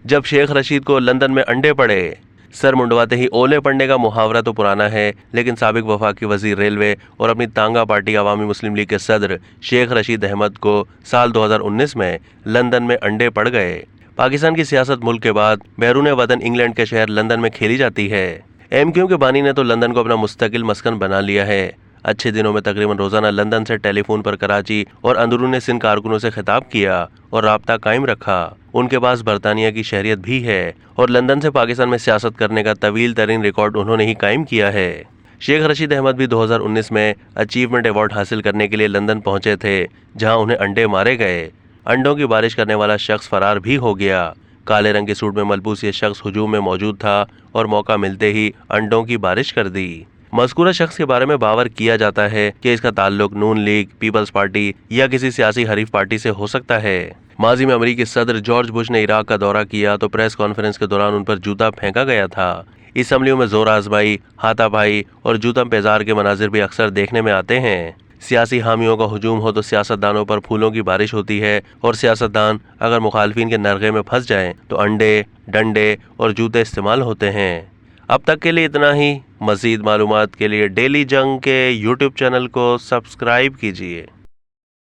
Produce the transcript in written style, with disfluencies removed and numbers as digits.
جب شیخ رشید کو لندن میں انڈے پڑے۔ سر منڈواتے ہی اولے پڑنے کا محاورہ تو پرانا ہے، لیکن سابق وفاقی وزیر ریلوے اور اپنی تانگا پارٹی عوامی مسلم لیگ کے صدر شیخ رشید احمد کو سال 2019 میں لندن میں انڈے پڑ گئے۔ پاکستان کی سیاست ملک کے بعد بیرون وطن انگلینڈ کے شہر لندن میں کھیلی جاتی ہے۔ ایم کیو کے بانی نے تو لندن کو اپنا مستقل مسکن بنا لیا ہے۔ اچھے دنوں میں تقریباً روزانہ لندن سے ٹیلی فون پر کراچی اور اندرون سندھ کارکنوں سے خطاب کیا اور رابطہ قائم رکھا۔ ان کے پاس برطانیہ کی شہریت بھی ہے اور لندن سے پاکستان میں سیاست کرنے کا طویل ترین ریکارڈ انہوں نے ہی قائم کیا ہے۔ شیخ رشید احمد بھی 2019 میں اچیومنٹ ایوارڈ حاصل کرنے کے لیے لندن پہنچے تھے، جہاں انہیں انڈے مارے گئے۔ انڈوں کی بارش کرنے والا شخص فرار بھی ہو گیا۔ کالے رنگ کے سوٹ میں ملبوس یہ شخص ہجوم میں موجود تھا اور موقع ملتے ہی انڈوں کی بارش کر دی۔ مذکورہ شخص کے بارے میں باور کیا جاتا ہے کہ اس کا تعلق نون لیگ، پیپلز پارٹی یا کسی سیاسی حریف پارٹی سے ہو سکتا ہے۔ ماضی میں امریکی صدر جارج بش نے عراق کا دورہ کیا تو پریس کانفرنس کے دوران ان پر جوتا پھینکا گیا تھا۔ اسمبلیوں میں زور آزمائی، ہاتھا پائی اور جوتا پیزار کے مناظر بھی اکثر دیکھنے میں آتے ہیں۔ سیاسی حامیوں کا ہجوم ہو تو سیاستدانوں پر پھولوں کی بارش ہوتی ہے اور سیاستدان اگر مخالفین کے نرغے میں پھنس جائیں تو انڈے، ڈنڈے اور جوتے استعمال ہوتے ہیں۔ اب تک کے لیے اتنا ہی۔ مزید معلومات کے لیے ڈیلی جنگ کے یوٹیوب چینل کو سبسکرائب کیجیے۔